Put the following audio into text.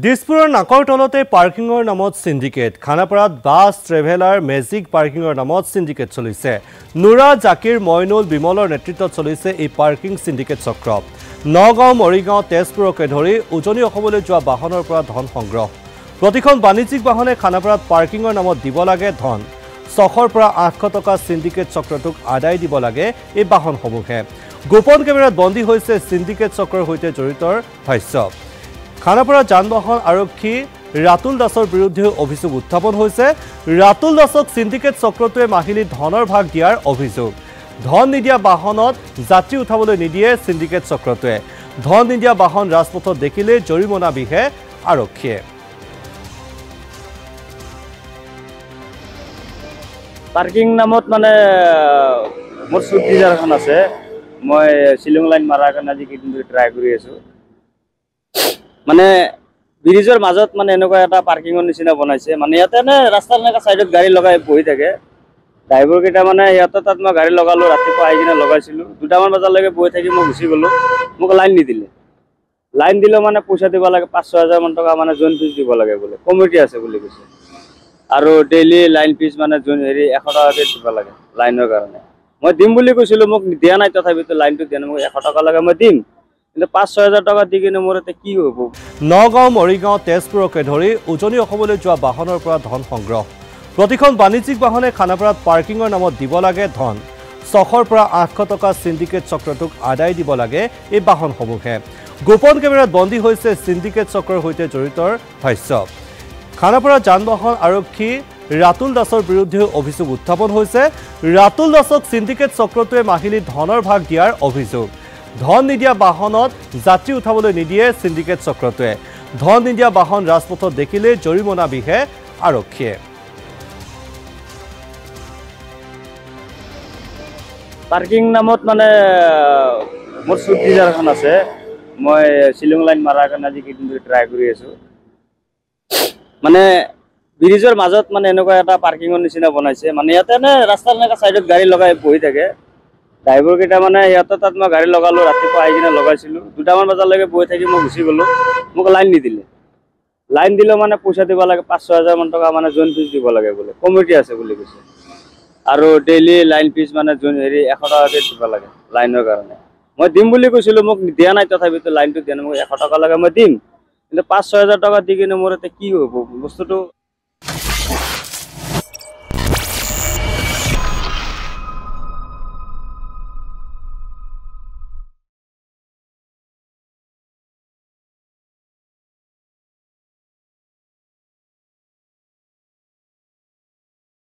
দিছপুৰৰ নাকৰ তলতে পাৰ্কিঙৰ নামত সিন্ডিকেট খানাপাৰাত বাছ ট্ৰেভেলাৰ মেজিক পাৰ্কিঙৰ নামত সিন্ডিকেট চলিছে নুৰা জাকিৰ মইনুল বিমলৰ নেতৃত্বত চলিছে এই পাৰ্কিং সিন্ডিকেট চক্ৰ নগাঁও মৰিগাঁও তেজপুৰকে ধৰি উজনি অসমলৈ যোৱা বাহনৰ পৰা ধন সংগ্ৰহ প্ৰতিখন বাণিজ্যিক বাহনে খানাপাৰাত পাৰ্কিঙৰ নামত দিব লাগে ধন 600 পৰা 800 টকা সিন্ডিকেট চক্ৰটোক আদায় দিব লাগে এই বাহনসমূহে গোপন কেমেৰাত বন্দী হৈছে সিন্ডিকেট চক্ৰৰ সৈতে জড়িতৰ ভাষ্য খানাপাৰা যান-বাহন আৰক্ষী ৰাতুল দাসৰ বিৰুদ্ধে অভিযোগ উত্থাপন হৈছে ৰাতুল দাসক সিন্ডিকেট চক্ৰটোৱে মাহিলী ধনৰ ভাগ দিয়াৰ অভিযোগ ধন নিদিয়া বাহনত যাত্ৰী উঠাবলৈ নিদিয়ে সিন্ডিকেট চক্ৰটোৱে ধন নিদিয়া বাহন ৰাজপথত দেখিলে জৰিমনা বিহে আৰক্ষীয়ে পাৰ্কিং নামত মানে মোৰ সুইফ্ট ডিজায়াৰখন আছে মই শিলং লাইন মাৰাৰ কাৰণে আজি কেইদিন ধৰি ট্ৰাই কৰি আছো মানে ব্ৰিজৰ মাজত মানে এনেকুৱা এটা পাৰ্কিঙৰ নিচিনা বনাইছে মানে ইয়াতে নে ৰাস্তাৰ এনেকা সাইডত গাড়ী লগাই বহি থাকে ড্ৰাইভাৰ কেইটা মানে ইয়াতে তাত মই গাড়ী লগালো ৰাতিপুৱা আহি কিনে লগাইছিলো 2টামান বজালৈকে বহি থাকি মই গুচি গলো মোক লাইন নিদিলে লাইন দিলে মানে পইচা দিব লাগে 500,000 মান টকা মানে জোন ফিজ দিব লাগে বোলে কমিটি আছে বুলি কৈছে আৰু ডেইলি লাইন ফিজ মানে জোন হেৰি 100 টকা দিব লাগে লাইনৰ কাৰণে মই দিম বুলি কৈছিলো মোক দিয়া নাই তথাপিতো লাইনটো দিয়া মোক 100 টকা লাগে মই দিম কিন্তু 500,000 টকা দি কিনে মোৰ এতে কি হ'ব নগাঁও মৰিগাঁও তেজপুৰকে ধৰি উজনি অসমলৈ যোৱা বাহনৰ পৰা ধন সংগ্ৰহ প্ৰতিখন বাণিজ্যিক বাহনে খানাপাৰাত পাৰ্কিঙৰ নামত দিব লাগে ধন 600 পৰা 800 টকা সিন্ডিকেট চক্ৰটোক আদায় দিব লাগে এই বাহনসমূহে গোপন কেমেৰাত বন্দী হৈছে সিন্ডিকেট চক্ৰৰ সৈতে জড়িতৰ ভাষ্য খানাপাৰা যান-বাহন আৰক্ষী ৰাতুল দাসৰ বিৰুদ্ধে অভিযোগ উত্থাপন হৈছে ৰাতুল দাসক সিন্ডিকেট চক্ৰটোৱে মাহিলী ধনৰ ভাগ দিয়াৰ অভিযোগ ধন নিদিয়া বাহনত যাত্ৰী উঠাবলৈ নিদিয়ে সিন্ডিকেট চক্ৰটোৱে ধন নিদিয়া বাহন ৰাজপথত দেখিলে জৰিমনা বিহে আৰক্ষীয়ে পাৰ্কিং নামত মানে মোৰ সুইফ্ট ডিজায়াৰখন আছে মই শিলং লাইন মাৰাৰ কাৰণে আজি কেইদিন ধৰি ট্ৰাই কৰি আছো মানে ব্ৰিজৰ মাজত মানে এনেকুৱা এটা পাৰ্কিঙৰ নিচিনা বনাইছে মানে ইয়াতে নে ৰাস্তাৰ এনেকা সাইডত গাড়ী লগাই বহি থাকে ড্ৰাইভাৰ কেইটা মানে ইয়াতে তাত মই গাড়ী লগালো ৰাতিপুৱা আহি কিনে লগাইছিলো 2টামান বজালৈকে বহি থাকি মই গুচি গলো মোক লাইন নিদিলে লাইন দিলে মানে পইচা দিব লাগে 500,000 মান টকা মানে জোন ফিজ দিব লাগে বোলে কমিটি আছে বুলি কৈছে আৰু ডেইলি লাইন ফিজ মানে জোন হেৰি 100 টকা দিব লাগে লাইনৰ কাৰণে মই দিম বুলি কৈছিলো মোক দিয়া নাই তথাপিতো লাইনটো দিয়া নাই মোক 100 টকা লাগে মই দিম কিন্তু 500,000 টকা দি কিনে মোৰ এতে কি হ'ব বস্তুটো